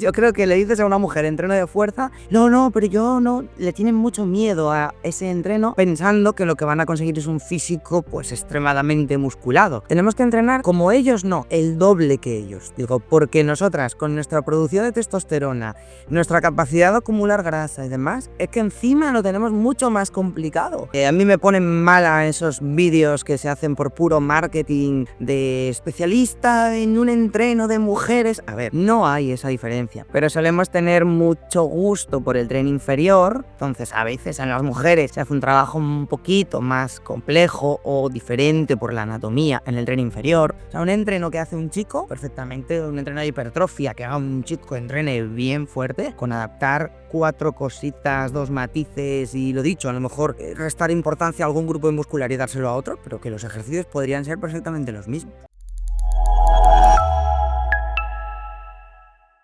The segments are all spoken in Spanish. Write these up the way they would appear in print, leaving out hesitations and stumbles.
Yo creo que le dices a una mujer entreno de fuerza, no, pero yo no, le tienen mucho miedo a ese entreno pensando que lo que van a conseguir es un físico pues extremadamente musculado. Tenemos que entrenar como ellos, no, el doble que ellos. Digo, porque nosotras con nuestra producción de testosterona, nuestra capacidad de acumular grasa y demás, es que encima lo tenemos mucho más complicado. A mí me ponen mala esos vídeos que se hacen por puro marketing de especialista en un entreno de mujeres. A ver, no hay esa diferencia, pero solemos tener mucho gusto por el tren inferior, entonces a veces en las mujeres se hace un trabajo un poquito más complejo o diferente por la anatomía en el tren inferior. O sea, un entreno que hace un chico, perfectamente, un entreno de hipertrofia que haga un chico que entrene bien fuerte, con adaptar 4 cositas, 2 matices y lo dicho, a lo mejor restar importancia a algún grupo de muscular y dárselo a otro, pero que los ejercicios podrían ser perfectamente los mismos.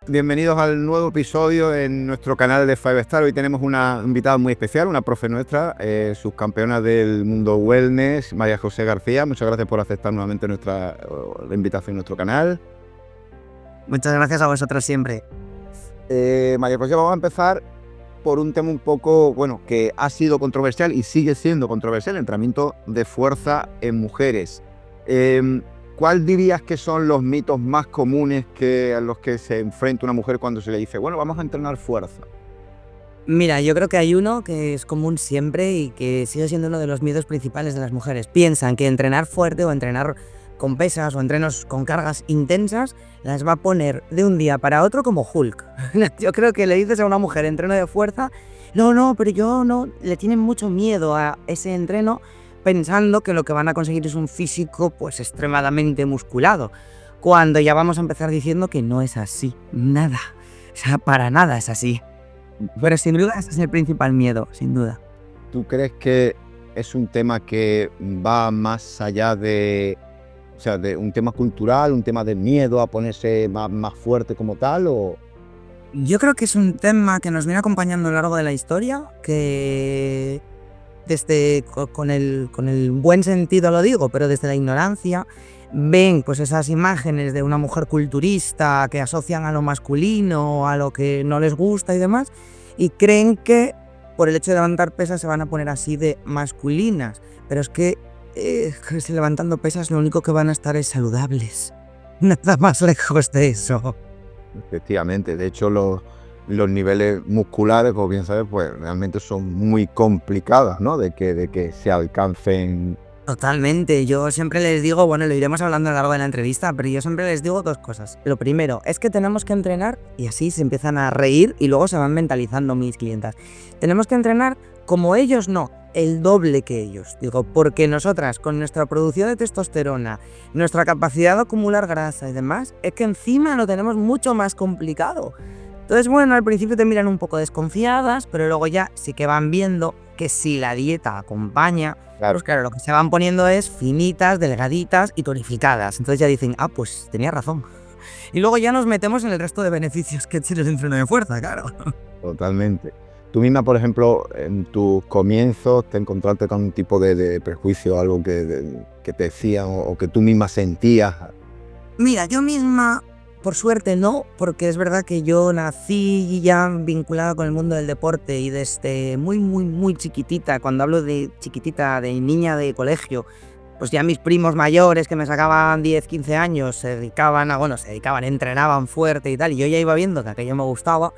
Bienvenidos al nuevo episodio en nuestro canal de Five Star. Hoy tenemos una invitada muy especial, una profe nuestra, subcampeona del mundo wellness, María José García. Muchas gracias por aceptar nuevamente la invitación a nuestro canal. Muchas gracias a vosotros siempre. María José, vamos a empezar por un tema un poco, bueno, que ha sido controversial y sigue siendo controversial, el entrenamiento de fuerza en mujeres. ¿Cuál dirías que son los mitos más comunes a los que se enfrenta una mujer cuando se le dice, bueno, vamos a entrenar fuerza? Mira, yo creo que hay uno que es común siempre y que sigue siendo uno de los miedos principales de las mujeres. Piensan que entrenar fuerte o entrenar con pesas o entrenos con cargas intensas las va a poner de un día para otro como Hulk. Yo creo que le dices a una mujer entreno de fuerza, no, pero yo no, le tienen mucho miedo a ese entreno pensando que lo que van a conseguir es un físico pues extremadamente musculado, cuando ya vamos a empezar diciendo que no es así, nada, o sea, para nada es así. Pero sin duda ese es el principal miedo, sin duda. ¿Tú crees que es un tema que va más allá de un tema cultural, un tema de miedo a ponerse más fuerte como tal? O... Yo creo que es un tema que nos viene acompañando a lo largo de la historia, que desde con el buen sentido lo digo, pero desde la ignorancia ven pues esas imágenes de una mujer culturista que asocian a lo masculino, a lo que no les gusta y demás, y creen que por el hecho de levantar pesas se van a poner así de masculinas, pero es que levantando pesas lo único que van a estar es saludables, nada más lejos de eso. Efectivamente, de hecho los niveles musculares, como bien sabes, pues realmente son muy complicadas, ¿no? De que se alcancen. Totalmente, yo siempre les digo, bueno, lo iremos hablando a lo largo de la entrevista, pero yo siempre les digo 2 cosas. Lo primero es que tenemos que entrenar, y así se empiezan a reír y luego se van mentalizando mis clientas. Tenemos que entrenar como ellos, no, el doble que ellos. Digo, porque nosotras con nuestra producción de testosterona, nuestra capacidad de acumular grasa y demás, es que encima lo tenemos mucho más complicado. Entonces, bueno, al principio te miran un poco desconfiadas, pero luego ya sí que van viendo que si la dieta acompaña, pues claro, lo que se van poniendo es finitas, delgaditas y tonificadas. Entonces ya dicen, pues tenía razón. Y luego ya nos metemos en el resto de beneficios que tiene el entreno de fuerza, claro. Totalmente. Tú misma, por ejemplo, en tus comienzos, ¿te encontraste con un tipo de prejuicio, algo que te decían o que tú misma sentías? Mira, yo misma, por suerte no, porque es verdad que yo nací ya vinculada con el mundo del deporte y desde muy chiquitita, cuando hablo de chiquitita, de niña de colegio, pues ya mis primos mayores que me sacaban 10, 15 años se dedicaban, entrenaban fuerte y tal, y yo ya iba viendo que aquello me gustaba.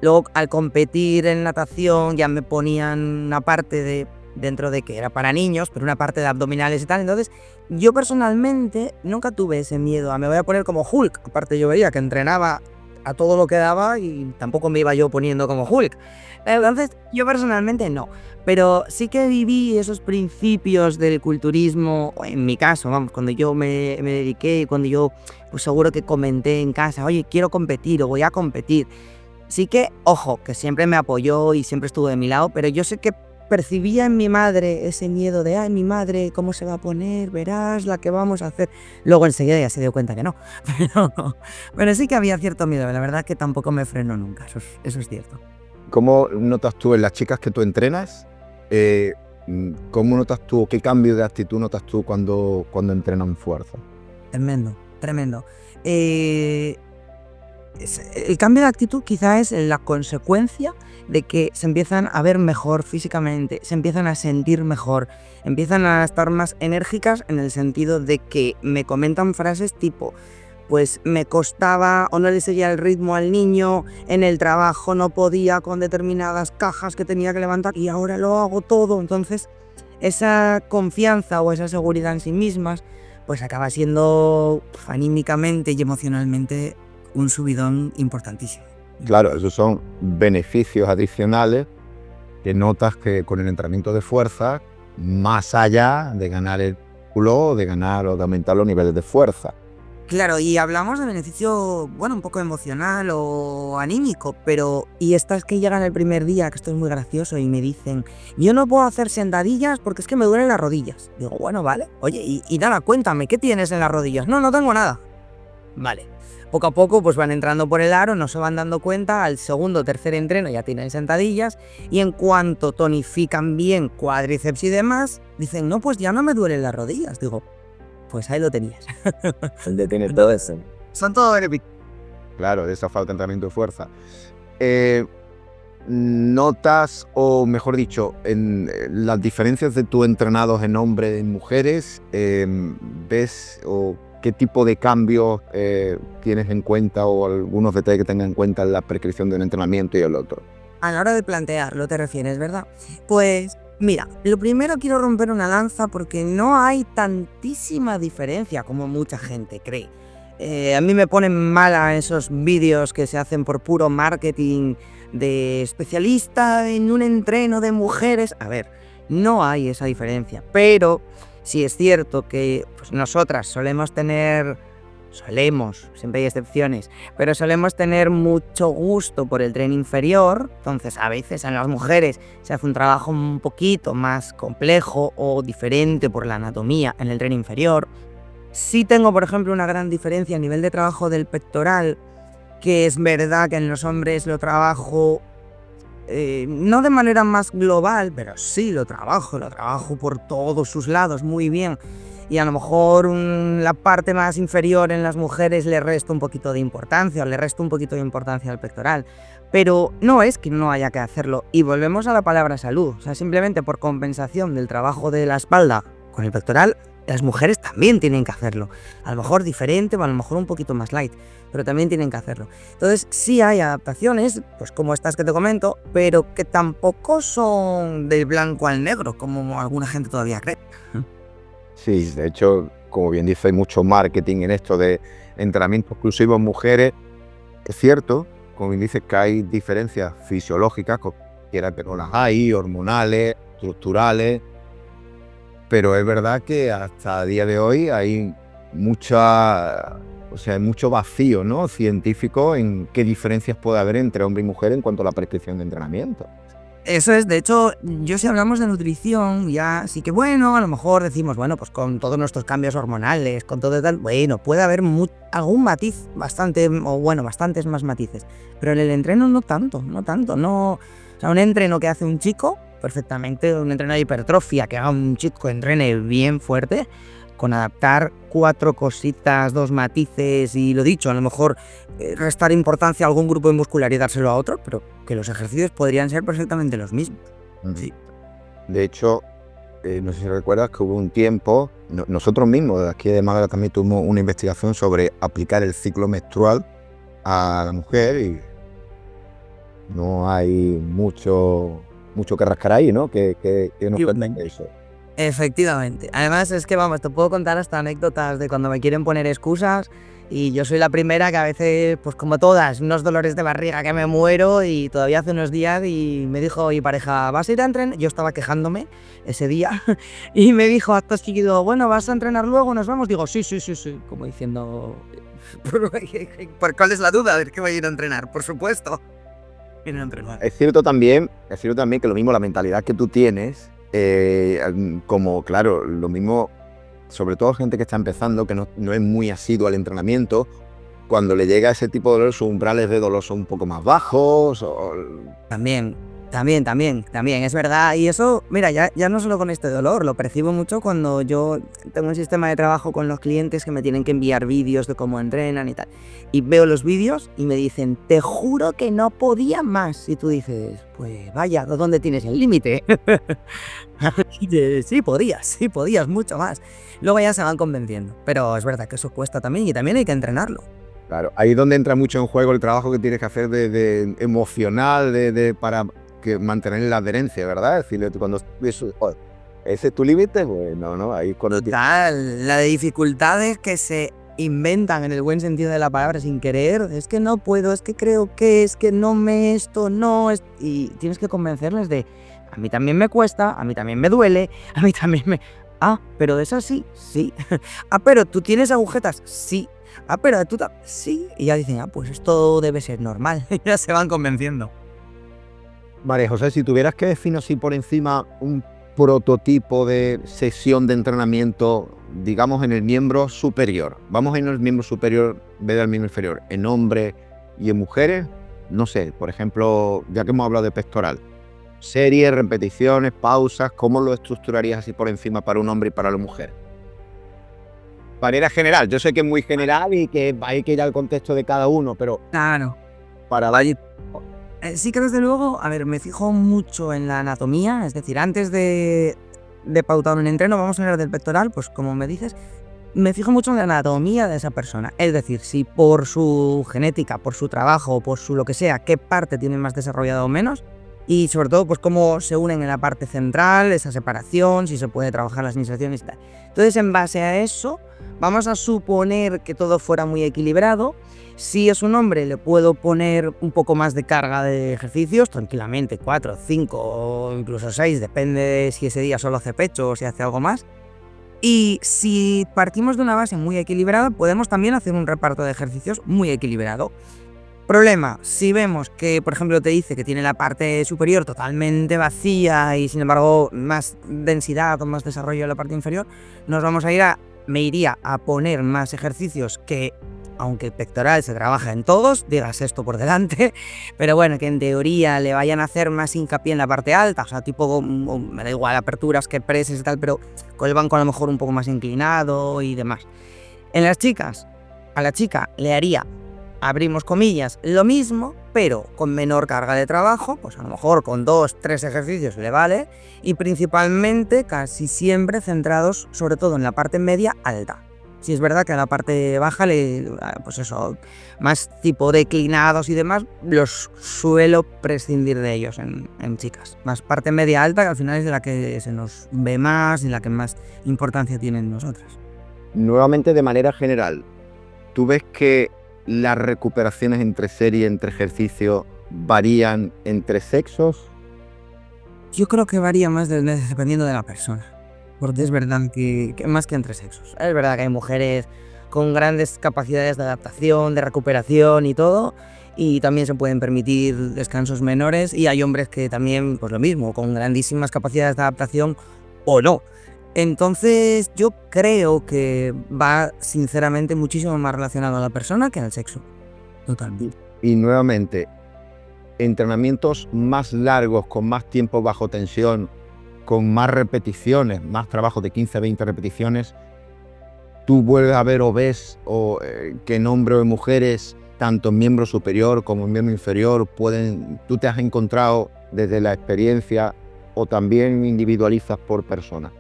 Luego al competir en natación ya me ponían una parte dentro de que era para niños, pero una parte de abdominales y tal. Entonces yo personalmente nunca tuve ese miedo a me voy a poner como Hulk. Aparte yo veía que entrenaba a todo lo que daba y tampoco me iba yo poniendo como Hulk. Entonces yo personalmente no. Pero sí que viví esos principios del culturismo, en mi caso, vamos, cuando yo me dediqué, cuando yo pues seguro que comenté en casa, oye, quiero competir o voy a competir. Sí que, ojo, que siempre me apoyó y siempre estuvo de mi lado, pero yo sé que percibía en mi madre ese miedo de, ay, mi madre, ¿cómo se va a poner? Verás la que vamos a hacer. Luego enseguida ya se dio cuenta que no. Pero sí que había cierto miedo, la verdad que tampoco me frenó nunca, eso es cierto. ¿Cómo notas tú en las chicas que tú entrenas? ¿Cómo notas tú, qué cambio de actitud notas tú cuando entrenan fuerza? Tremendo. El cambio de actitud quizá es la consecuencia de que se empiezan a ver mejor físicamente, se empiezan a sentir mejor, empiezan a estar más enérgicas en el sentido de que me comentan frases tipo, pues me costaba o no le seguía el ritmo al niño, en el trabajo no podía con determinadas cajas que tenía que levantar y ahora lo hago todo. Entonces, esa confianza o esa seguridad en sí mismas, pues acaba siendo anímicamente y emocionalmente un subidón importantísimo. Claro, esos son beneficios adicionales que notas que con el entrenamiento de fuerza, más allá de ganar el músculo, de ganar o de aumentar los niveles de fuerza. Claro, y hablamos de beneficio, bueno, un poco emocional o anímico, pero y estas que llegan el primer día, que esto es muy gracioso, y me dicen, yo no puedo hacer sentadillas porque es que me duelen las rodillas. Digo, bueno, vale, oye, y nada, cuéntame, ¿qué tienes en las rodillas? No, no tengo nada. Vale. Poco a poco pues van entrando por el aro, no se van dando cuenta, al segundo o tercer entreno ya tienen sentadillas y en cuanto tonifican bien cuádriceps y demás, dicen, no, pues ya no me duelen las rodillas. Digo, pues ahí lo tenías. ¿Dónde tienes todo eso? Son todo beneficios. Claro, de esa falta de entrenamiento de fuerza. ¿Notas, o mejor dicho, en las diferencias de tus entrenados en hombres y en mujeres? ¿Ves o qué tipo de cambios tienes en cuenta o algunos detalles que tengas en cuenta en la prescripción de un entrenamiento y el otro? A la hora de plantearlo te refieres, ¿verdad? Pues mira, lo primero quiero romper una lanza porque no hay tantísima diferencia como mucha gente cree. A mí me ponen mala esos vídeos que se hacen por puro marketing de especialista en un entreno de mujeres. A ver, no hay esa diferencia, pero sí es cierto que pues, nosotras solemos, siempre hay excepciones, pero solemos tener mucho gusto por el tren inferior. Entonces a veces en las mujeres se hace un trabajo un poquito más complejo o diferente por la anatomía en el tren inferior. Sí tengo, por ejemplo, una gran diferencia a nivel de trabajo del pectoral, que es verdad que en los hombres lo trabajo no de manera más global, pero sí lo trabajo por todos sus lados muy bien. Y a lo mejor la parte más inferior en las mujeres le resto un poquito de importancia, o le resto un poquito de importancia al pectoral. Pero no es que no haya que hacerlo. Y volvemos a la palabra salud. O sea, simplemente por compensación del trabajo de la espalda con el pectoral, las mujeres también tienen que hacerlo. A lo mejor diferente o a lo mejor un poquito más light, pero también tienen que hacerlo. Entonces sí hay adaptaciones, pues como estas que te comento, pero que tampoco son del blanco al negro, como alguna gente todavía cree. Sí, de hecho, como bien dice, hay mucho marketing en esto de entrenamiento exclusivo en mujeres. Es cierto, como bien dices, que hay diferencias fisiológicas, quiera que no las hay, hormonales, estructurales, pero es verdad que hasta el día de hoy hay mucho vacío, ¿no?, científico en qué diferencias puede haber entre hombre y mujer en cuanto a la prescripción de entrenamiento. Eso es, de hecho, si hablamos de nutrición, ya sí que bueno, a lo mejor decimos, bueno, pues con todos nuestros cambios hormonales, con todo tal, bueno, puede haber algún matiz, bastantes más matices, pero en el entreno no tanto, o sea, un entreno que hace un chico, perfectamente, un entreno de hipertrofia que haga un chico que entrene bien fuerte, con adaptar 4 cositas, 2 matices y lo dicho, a lo mejor restar importancia a algún grupo muscular y dárselo a otro, pero que los ejercicios podrían ser perfectamente los mismos. Sí. De hecho, no sé si recuerdas que hubo un tiempo, nosotros mismos de aquí de Málaga también tuvimos una investigación sobre aplicar el ciclo menstrual a la mujer y no hay mucho que rascar ahí, ¿no? Que nos cuenten eso. Efectivamente. Además es que, vamos, te puedo contar hasta anécdotas de cuando me quieren poner excusas y yo soy la primera que a veces, pues como todas, unos dolores de barriga que me muero y todavía hace unos días y me dijo mi pareja, ¿vas a ir a entrenar? Yo estaba quejándome ese día y me dijo acto seguido, bueno, ¿vas a entrenar luego? ¿Nos vamos? Digo, sí, como diciendo, ¿por cuál es la duda de que voy a ir a entrenar? Por supuesto. Ir a entrenar. Es cierto también que lo mismo la mentalidad que tú tienes, como claro, lo mismo, sobre todo gente que está empezando, que no es muy asiduo al entrenamiento, cuando le llega ese tipo de dolor, sus umbrales de dolor son un poco más bajos. También, También, es verdad. Y eso, mira, ya no solo con este dolor, lo percibo mucho cuando yo tengo un sistema de trabajo con los clientes que me tienen que enviar vídeos de cómo entrenan y tal. Y veo los vídeos y me dicen, te juro que no podía más. Y tú dices, pues vaya, ¿dónde tienes el límite? Sí podías, mucho más. Luego ya se van convenciendo. Pero es verdad que eso cuesta también y también hay que entrenarlo. Claro, ahí es donde entra mucho en juego el trabajo que tienes que hacer de emocional, para que mantener la adherencia, ¿verdad? Es decir, cuando ese es tu límite, pues no, ahí cuando... Total, la de dificultades que se inventan en el buen sentido de la palabra sin querer, es que no puedo, es que creo que es que no me esto, no es... Y tienes que convencerles de, a mí también me cuesta, a mí también me duele, a mí también me... Ah, pero de esas sí. Ah, pero tú tienes agujetas, sí. Ah, pero tú sí. Y ya dicen, pues esto debe ser normal. Ya se van convenciendo. María José, si tuvieras que definir así por encima un prototipo de sesión de entrenamiento, digamos en el miembro superior, vamos en el miembro superior en vez del miembro inferior, en hombres y en mujeres, no sé, por ejemplo, ya que hemos hablado de pectoral, series, repeticiones, pausas, ¿cómo lo estructurarías así por encima para un hombre y para la mujer? De manera general, yo sé que es muy general y que hay que ir al contexto de cada uno, pero... Claro. Para dar... Sí que desde luego, a ver, me fijo mucho en la anatomía, es decir, antes de pautar un entreno, vamos a hablar del pectoral, pues como me dices, me fijo mucho en la anatomía de esa persona, es decir, si por su genética, por su trabajo, por su lo que sea, qué parte tiene más desarrollado o menos, y sobre todo, pues cómo se unen en la parte central, esa separación, si se puede trabajar las inserciones y tal. Entonces, en base a eso, vamos a suponer que todo fuera muy equilibrado. Si es un hombre, le puedo poner un poco más de carga de ejercicios, tranquilamente, 4, 5 o incluso 6, depende de si ese día solo hace pecho o si hace algo más. Y si partimos de una base muy equilibrada, podemos también hacer un reparto de ejercicios muy equilibrado. Problema, si vemos que, por ejemplo, te dice que tiene la parte superior totalmente vacía y sin embargo más densidad o más desarrollo en la parte inferior, me iría a poner más ejercicios que, aunque el pectoral se trabaja en todos, digas esto por delante, pero bueno, que en teoría le vayan a hacer más hincapié en la parte alta, o sea, tipo, me da igual aperturas que preses y tal, pero con el banco a lo mejor un poco más inclinado y demás. En las chicas, a la chica le haría, abrimos comillas, lo mismo, pero con menor carga de trabajo, pues a lo mejor con 2, 3 ejercicios le vale, y principalmente casi siempre centrados sobre todo en la parte media alta. Si es verdad que a la parte baja, pues eso, más tipo declinados y demás, los suelo prescindir de ellos en chicas. Más parte media alta, que al final es de la que se nos ve más y la que más importancia tiene en nosotras. Nuevamente, de manera general, ¿tú ves que las recuperaciones entre serie, entre ejercicio, varían entre sexos? Yo creo que varía más dependiendo de la persona. Porque es verdad que más que entre sexos. Es verdad que hay mujeres con grandes capacidades de adaptación, de recuperación y todo, y también se pueden permitir descansos menores, y hay hombres que también, pues lo mismo, con grandísimas capacidades de adaptación o no. Entonces yo creo que va sinceramente muchísimo más relacionado a la persona que al sexo. Totalmente. Y nuevamente, entrenamientos más largos, con más tiempo bajo tensión, con más repeticiones, más trabajo de 15 a 20 repeticiones, tú vuelves a ver o ves que en hombres o en mujeres, tanto en miembro superior como en miembro inferior, tú te has encontrado desde la experiencia o también individualizas por persona.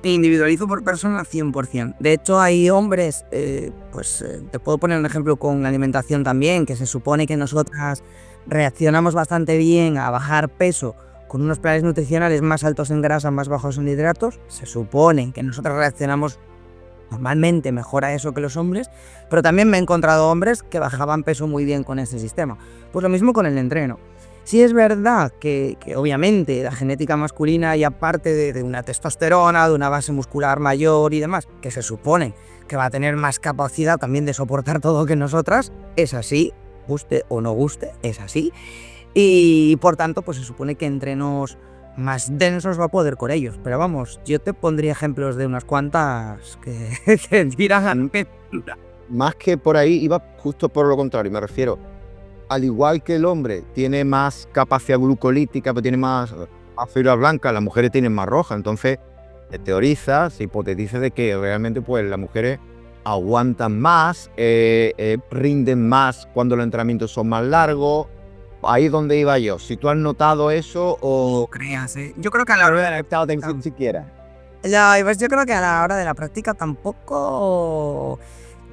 Individualizo por persona 100%. De hecho, hay hombres, te puedo poner un ejemplo con la alimentación también, que se supone que nosotras reaccionamos bastante bien a bajar peso con unos planes nutricionales más altos en grasa, más bajos en hidratos. Se supone que nosotros reaccionamos normalmente mejor a eso que los hombres, pero también me he encontrado hombres que bajaban peso muy bien con ese sistema. Pues lo mismo con el entreno. Sí es verdad que obviamente la genética masculina, y aparte de una testosterona, de una base muscular mayor y demás, que se supone que va a tener más capacidad también de soportar todo que nosotras, es así, guste o no guste, es así. Y por tanto, pues se supone que entrenos más densos va a poder con ellos. Pero vamos, yo te pondría ejemplos de unas cuantas que tiran a... Más que por ahí, iba justo por lo contrario, me refiero. al igual que el hombre tiene más capacidad glucolítica, pero tiene más fibra blanca, las mujeres tienen más roja. Entonces, se teoriza, se hipotetiza de que realmente pues, las mujeres aguantan más, rinden más cuando los entrenamientos son más largos. Ahí es donde iba yo. Si tú has notado eso o... Creas, ¿eh? Yo creo que a la hora de la prestado atención siquiera. Ya, y pues yo creo que a la hora de la práctica tampoco,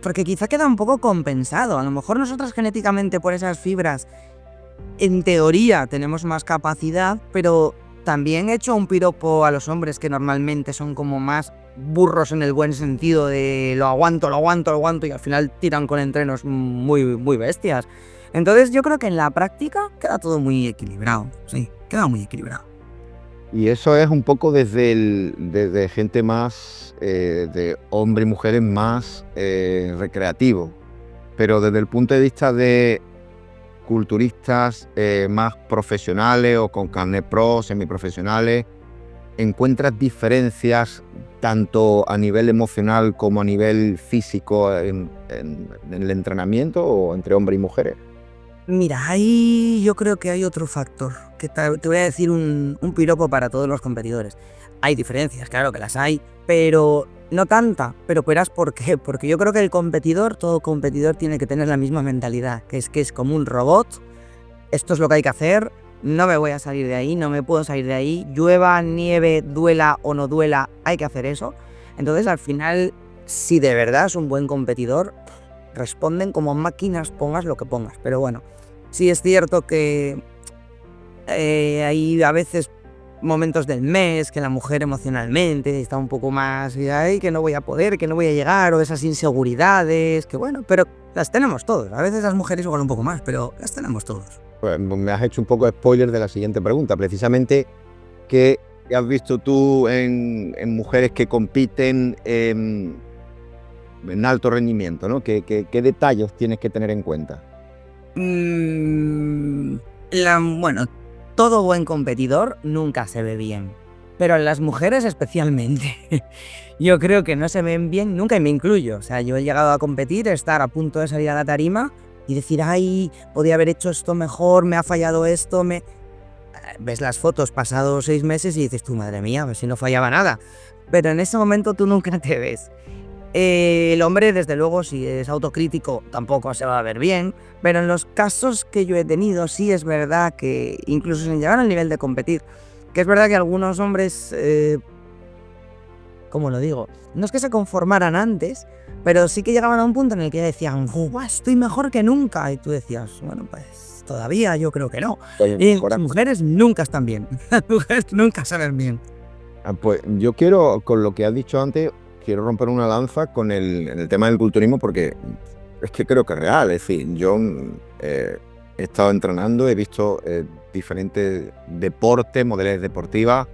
porque quizá queda un poco compensado. A lo mejor nosotras genéticamente por esas fibras, en teoría tenemos más capacidad, pero también he hecho un piropo a los hombres que normalmente son como más burros en el buen sentido de lo aguanto y al final tiran con entrenos muy, muy bestias. Entonces yo creo que en la práctica queda todo muy equilibrado, sí, queda muy equilibrado. Y eso es un poco desde gente más, de hombres y mujeres más recreativo. Pero desde el punto de vista de culturistas más profesionales o con carnet pro, semiprofesionales, ¿encuentras diferencias tanto a nivel emocional como a nivel físico en el entrenamiento o entre hombres y mujeres? Mira, ahí yo creo que hay otro factor, que te voy a decir un piropo para todos los competidores. Hay diferencias, claro que las hay, pero no tanta, pero verás por qué. Porque yo creo que todo competidor tiene que tener la misma mentalidad, que es como un robot, esto es lo que hay que hacer, no me voy a salir de ahí, no me puedo salir de ahí, llueva, nieve, duela o no duela, hay que hacer eso. Entonces al final, si de verdad es un buen competidor, responden como máquinas, pongas lo que pongas. Pero bueno, sí es cierto que hay a veces momentos del mes que la mujer emocionalmente está un poco más ay, que no voy a poder, que no voy a llegar, o esas inseguridades, que bueno, pero las tenemos todos. A veces las mujeres igual un poco más, pero las tenemos todos. Pues me has hecho un poco de spoiler de la siguiente pregunta, precisamente ¿qué has visto tú en mujeres que compiten en alto rendimiento, ¿no? ¿Qué detalles tienes que tener en cuenta? Bueno, todo buen competidor nunca se ve bien, pero en las mujeres especialmente. Yo creo que no se ven bien nunca y me incluyo. O sea, yo he llegado a competir, estar a punto de salir a la tarima y decir, ay, podía haber hecho esto mejor, me ha fallado esto, Ves las fotos pasados 6 meses y dices, tú, madre mía, pues si no fallaba nada. Pero en ese momento tú nunca te ves. El hombre, desde luego, si es autocrítico, tampoco se va a ver bien, pero en los casos que yo he tenido, sí es verdad que, incluso sin llegar al nivel de competir, que es verdad que algunos hombres, ¿cómo lo digo? No es que se conformaran antes, pero sí que llegaban a un punto en el que decían, estoy mejor que nunca, y tú decías, bueno, pues todavía yo creo que no. Y las mujeres nunca están bien, las mujeres nunca se ven bien. Pues yo quiero, con lo que has dicho antes, quiero romper una lanza con el tema del culturismo porque es que creo que es real. Es decir, yo he estado entrenando, he visto diferentes deportes, modalidades deportivas.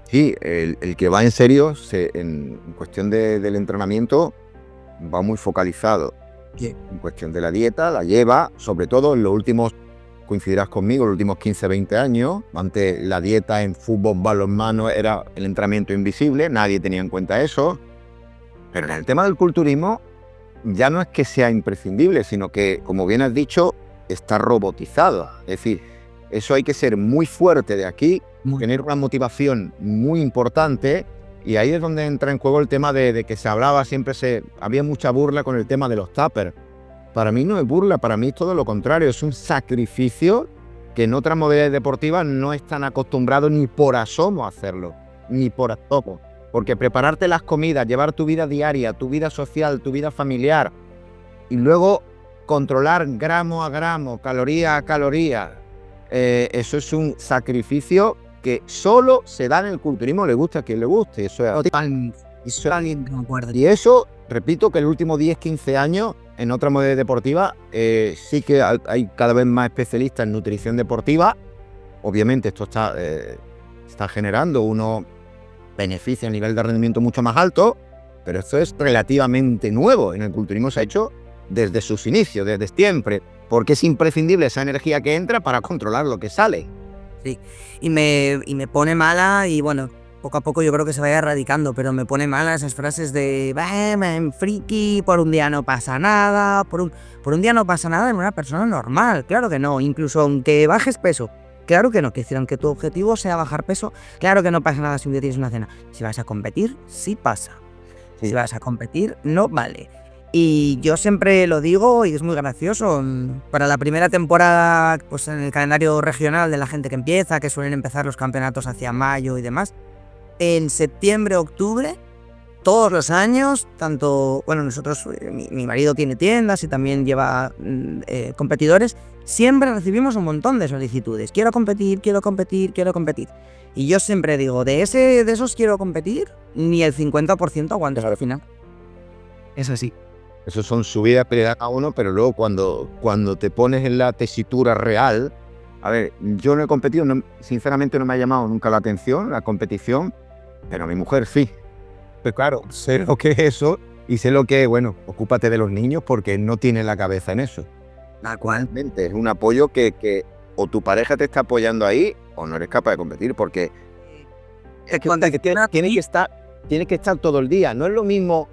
Sí, el que va en serio, en cuestión del entrenamiento, va muy focalizado. En cuestión de la dieta, la lleva, sobre todo en los últimos, coincidirás conmigo, los últimos 15, 20 años. Antes la dieta en fútbol, balonmano era el entrenamiento invisible, nadie tenía en cuenta eso. Pero en el tema del culturismo ya no es que sea imprescindible, sino que, como bien has dicho, está robotizado. Es decir, eso hay que ser muy fuerte de aquí, tener una motivación muy importante, y ahí es donde entra en juego el tema de que se hablaba, había mucha burla con el tema de los tuppers. Para mí no es burla, para mí es todo lo contrario, es un sacrificio que en otras modalidades deportivas no están acostumbrados ni por asomo a hacerlo, ni por asomo. Porque prepararte las comidas, llevar tu vida diaria, tu vida social, tu vida familiar, y luego controlar gramo a gramo, caloría a caloría, eso es un sacrificio que solo se da en el culturismo, le gusta a quien le guste. Y eso, repito, que en los últimos 10-15 años, en otras modalidades deportivas, sí que hay cada vez más especialistas en nutrición deportiva. Obviamente esto está generando unos beneficios a nivel de rendimiento mucho más alto, pero esto es relativamente nuevo. En el culturismo se ha hecho desde sus inicios, desde siempre, porque es imprescindible esa energía que entra para controlar lo que sale. Sí, y me pone mala y bueno, poco a poco yo creo que se vaya erradicando, pero me pone mal esas frases de friki, por un día no pasa nada, por un día no pasa nada en una persona normal, claro que no, incluso aunque bajes peso, claro que no, que decir, aunque tu objetivo sea bajar peso, claro que no pasa nada si un día tienes una cena. Si vas a competir, sí pasa. Si vas a competir, no vale. Y yo siempre lo digo y es muy gracioso. Para la primera temporada, pues en el calendario regional de la gente que empieza, que suelen empezar los campeonatos hacia mayo y demás, en septiembre, octubre, todos los años, tanto, bueno, nosotros, mi marido tiene tiendas y también lleva competidores, siempre recibimos un montón de solicitudes. Quiero competir, quiero competir, quiero competir. Y yo siempre digo, de esos quiero competir, ni el 50% aguantas al final. Es así. Eso son subidas que le da a uno, pero luego cuando te pones en la tesitura real, a ver, yo no he competido, sinceramente no me ha llamado nunca la atención la competición, pero a mi mujer sí. Pues claro, sé lo que es eso y sé lo que es, bueno, ocúpate de los niños porque no tiene la cabeza en eso. Tal cual. Es un apoyo que o tu pareja te está apoyando ahí o no eres capaz de competir, porque es que tiene que estar todo el día. No es lo mismo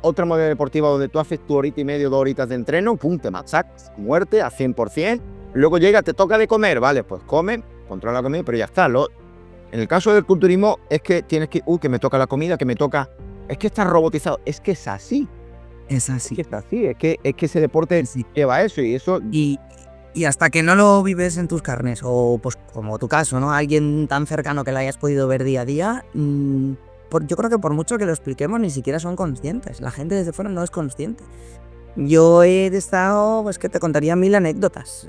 otra modalidad deportiva donde tú haces tu horita y media, 2 horitas de entreno, pum, te machacas, muerte a 100%, luego llega, te toca de comer, vale, pues come, controla la comida, pero ya está. En el caso del culturismo es que tienes que, que me toca la comida, es que está robotizado, es que es así. Es así. Es que es así, es que ese deporte sí lleva eso y eso. Y hasta que no lo vives en tus carnes, o pues como tu caso, ¿no? Alguien tan cercano que la hayas podido ver día a día, yo creo que por mucho que lo expliquemos, ni siquiera son conscientes. La gente desde fuera no es consciente. Yo he estado, pues que te contaría 1000 anécdotas,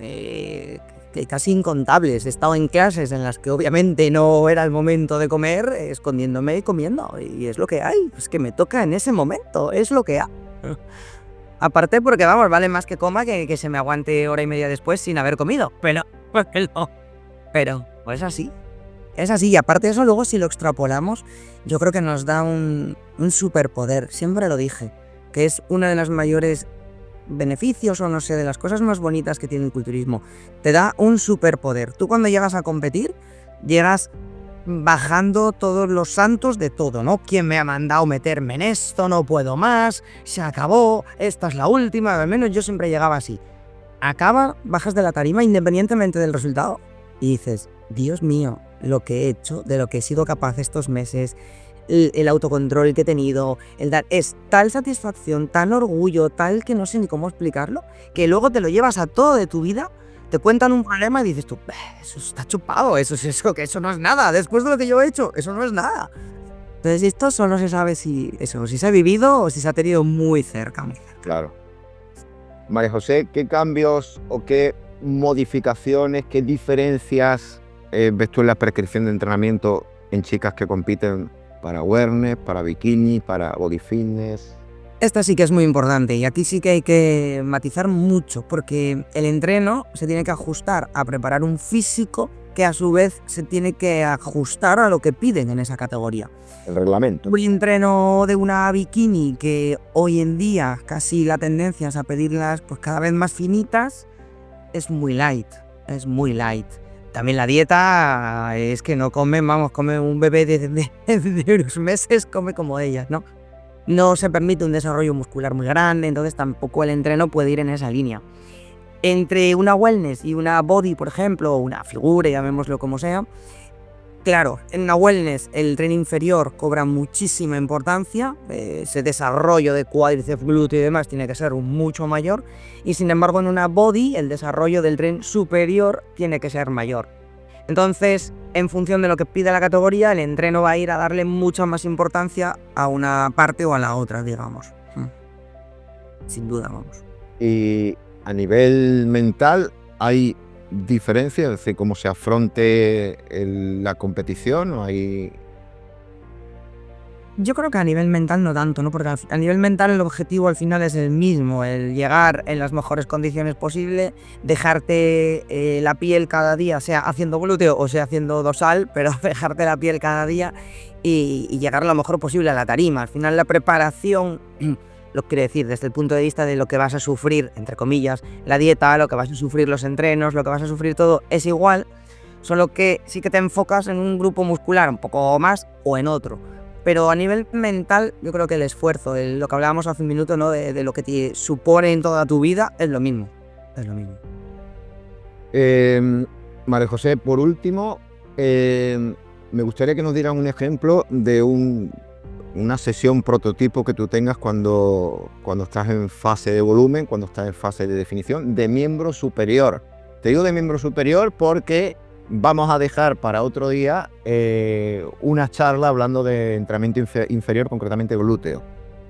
casi incontables. He estado en clases en las que obviamente no era el momento de comer, escondiéndome y comiendo. Y es lo que hay, es que me toca en ese momento, es lo que hay. Aparte porque, vamos, vale más que coma que se me aguante hora y media después sin haber comido. Pero pues así. Es así, y aparte de eso, luego si lo extrapolamos, yo creo que nos da un superpoder, siempre lo dije, que es uno de los mayores beneficios, o no sé, de las cosas más bonitas que tiene el culturismo. Te da un superpoder. Tú cuando llegas a competir, llegas bajando todos los santos de todo, ¿no? ¿Quién me ha mandado meterme en esto? No puedo más, se acabó, esta es la última, al menos yo siempre llegaba así. Acaba, bajas de la tarima independientemente del resultado y dices, Dios mío, lo que he hecho, de lo que he sido capaz estos meses, el autocontrol que he tenido, es tal satisfacción, tal orgullo, tal que no sé ni cómo explicarlo, que luego te lo llevas a todo de tu vida, te cuentan un problema y dices tú, eso está chupado, que eso no es nada, después de lo que yo he hecho, eso no es nada. Entonces esto solo se sabe si se ha vivido o si se ha tenido muy cerca. Claro. María José, ¿qué cambios o qué modificaciones, qué diferencias ves tú en la prescripción de entrenamiento en chicas que compiten para awareness, para bikini, para body fitness? Esta sí que es muy importante y aquí sí que hay que matizar mucho porque el entreno se tiene que ajustar a preparar un físico que a su vez se tiene que ajustar a lo que piden en esa categoría. El reglamento. Un entreno de una bikini que hoy en día casi la tendencia es a pedirlas pues cada vez más finitas, es muy light. También la dieta es que no come un bebé de unos meses, come como ellas, ¿no? No se permite un desarrollo muscular muy grande, entonces tampoco el entreno puede ir en esa línea. Entre una wellness y una body, por ejemplo, o una figura, llamémoslo como sea, claro, en una wellness el tren inferior cobra muchísima importancia, ese desarrollo de cuádriceps, glúteo y demás tiene que ser mucho mayor, y sin embargo en una body el desarrollo del tren superior tiene que ser mayor. Entonces, en función de lo que pide la categoría, el entreno va a ir a darle mucha más importancia a una parte o a la otra, digamos. Sin duda, vamos. Y a nivel mental, ¿hay diferencias? Es decir, cómo se afronte la competición, ¿o hay...? Yo creo que a nivel mental no tanto, ¿no? Porque a nivel mental el objetivo al final es el mismo, el llegar en las mejores condiciones posibles, dejarte la piel cada día, sea haciendo glúteo o sea haciendo dorsal, pero dejarte la piel cada día y llegar lo mejor posible a la tarima. Al final la preparación, lo quiere decir desde el punto de vista de lo que vas a sufrir, entre comillas, la dieta, lo que vas a sufrir los entrenos, lo que vas a sufrir todo, es igual. solo que sí que te enfocas en un grupo muscular un poco más o en otro. Pero a nivel mental, yo creo que el esfuerzo, lo que hablábamos hace un minuto, ¿no? De lo que te supone en toda tu vida, es lo mismo. Es lo mismo. María José, por último, me gustaría que nos dieras un ejemplo de una sesión prototipo que tú tengas cuando estás en fase de volumen, cuando estás en fase de definición, de miembro superior. Te digo de miembro superior porque vamos a dejar para otro día una charla hablando de entrenamiento inferior, concretamente glúteo.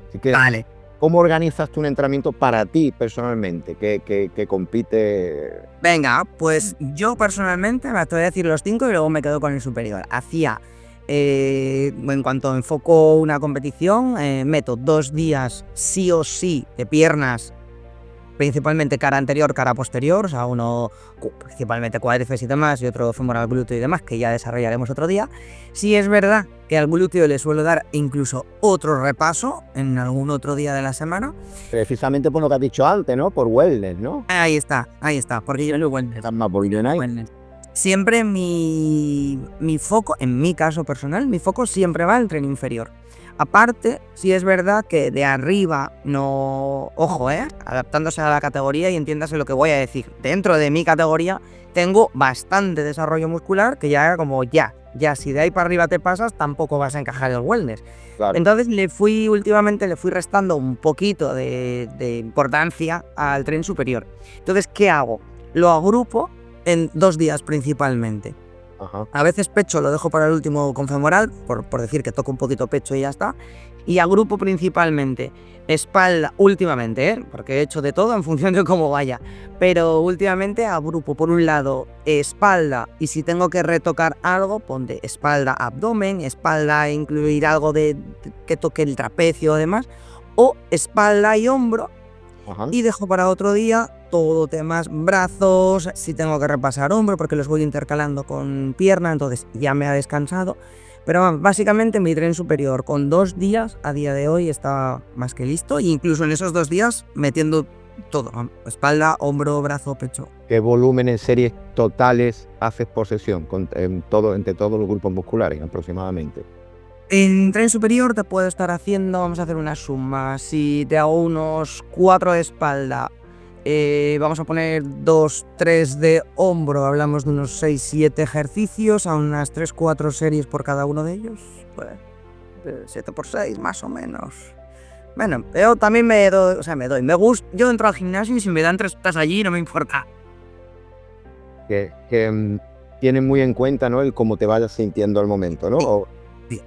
Así que, Vale. ¿cómo organizas tú un entrenamiento para ti personalmente, que compite? Venga, pues yo personalmente, te voy a decir los 5 y luego me quedo con el superior. En cuanto enfoco una competición, meto 2 días sí o sí de piernas, principalmente cara anterior, cara posterior, o sea, uno principalmente cuádriceps y demás, y otro femoral, glúteo y demás, que ya desarrollaremos otro día. Sí es verdad que al glúteo le suelo dar incluso otro repaso en algún otro día de la semana. Precisamente por lo que has dicho antes, ¿no? Por wellness, ¿no? Ahí está, porque yo lo wellness. Estás más bolillo ahí. Siempre mi foco, en mi caso personal, mi foco siempre va al tren inferior. Aparte, sí es verdad que de arriba, no, ojo, adaptándose a la categoría y entiéndase lo que voy a decir. Dentro de mi categoría tengo bastante desarrollo muscular que ya como ya si de ahí para arriba te pasas, tampoco vas a encajar el wellness. Claro. Entonces últimamente le fui restando un poquito de importancia al tren superior. Entonces, ¿qué hago? Lo agrupo en 2 días principalmente. Ajá. A veces pecho lo dejo para el último con femoral, por decir que toco un poquito pecho y ya está. Y agrupo principalmente espalda, últimamente, porque he hecho de todo en función de cómo vaya. Pero últimamente agrupo por un lado espalda, y si tengo que retocar algo, ponte espalda, abdomen, espalda, incluir algo que toque el trapecio o demás, o espalda y hombro. Ajá. Y dejo para otro día todo temas brazos, si tengo que repasar hombro porque los voy intercalando con pierna, entonces ya me ha descansado. Pero básicamente mi tren superior con 2 días a día de hoy está más que listo, e incluso en esos 2 días metiendo todo, espalda, hombro, brazo, pecho. ¿Qué volumen en series totales haces por sesión entre todos los grupos musculares aproximadamente? En tren superior te puedo estar haciendo, vamos a hacer una suma, si te hago unos 4 de espalda, vamos a poner 2, 3 de hombro, hablamos de unos 6-7 ejercicios, a unas 3-4 series por cada uno de ellos, pues 7 por 6 más o menos. Bueno, yo también me gusta, yo entro al gimnasio y si me dan 3 horas allí no me importa. Que tienen muy en cuenta, ¿no? El cómo te vayas sintiendo al momento, ¿no? Sí.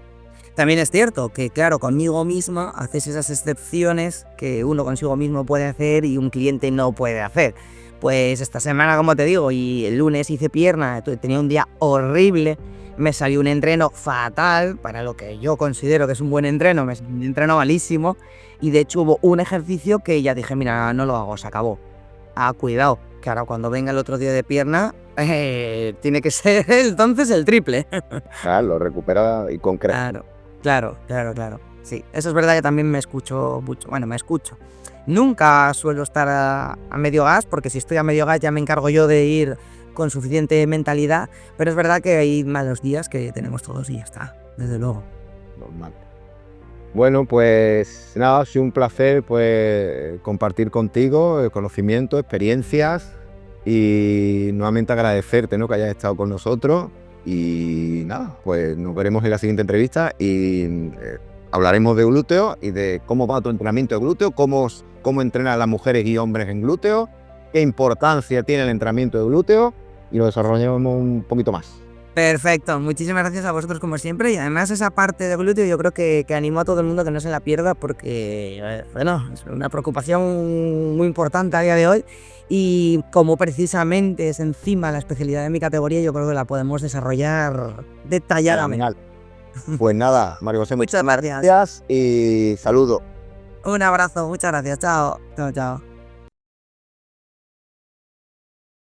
También es cierto que, claro, conmigo misma haces esas excepciones que uno consigo mismo puede hacer y un cliente no puede hacer. Pues esta semana, como te digo, y el lunes hice pierna, tenía un día horrible, me salió un entreno fatal, para lo que yo considero que es un buen entreno, me salió un entreno malísimo, y de hecho hubo un ejercicio que ya dije, mira, no lo hago, se acabó. Cuidado, que ahora cuando venga el otro día de pierna, tiene que ser entonces el triple. Claro, lo recupera y concreta. Claro. Sí, eso es verdad que también me escucho mucho. Bueno, me escucho. Nunca suelo estar a medio gas, porque si estoy a medio gas ya me encargo yo de ir con suficiente mentalidad, pero es verdad que hay malos días que tenemos todos y ya está, desde luego. Normal. Bueno, pues nada, ha sido un placer pues compartir contigo conocimiento, experiencias y nuevamente agradecerte, ¿no? Que hayas estado con nosotros y nada, pues nos veremos en la siguiente entrevista y hablaremos de glúteo y de cómo va tu entrenamiento de glúteo, cómo entrenan a las mujeres y hombres en glúteo, qué importancia tiene el entrenamiento de glúteo y lo desarrollamos un poquito más. Perfecto, muchísimas gracias a vosotros como siempre, y además esa parte de glúteo yo creo que animo a todo el mundo que no se la pierda porque, bueno, es una preocupación muy importante a día de hoy, y como precisamente es encima la especialidad de mi categoría, yo creo que la podemos desarrollar detalladamente. Pues nada, María José, muchas gracias y saludo. Un abrazo, muchas gracias, chao.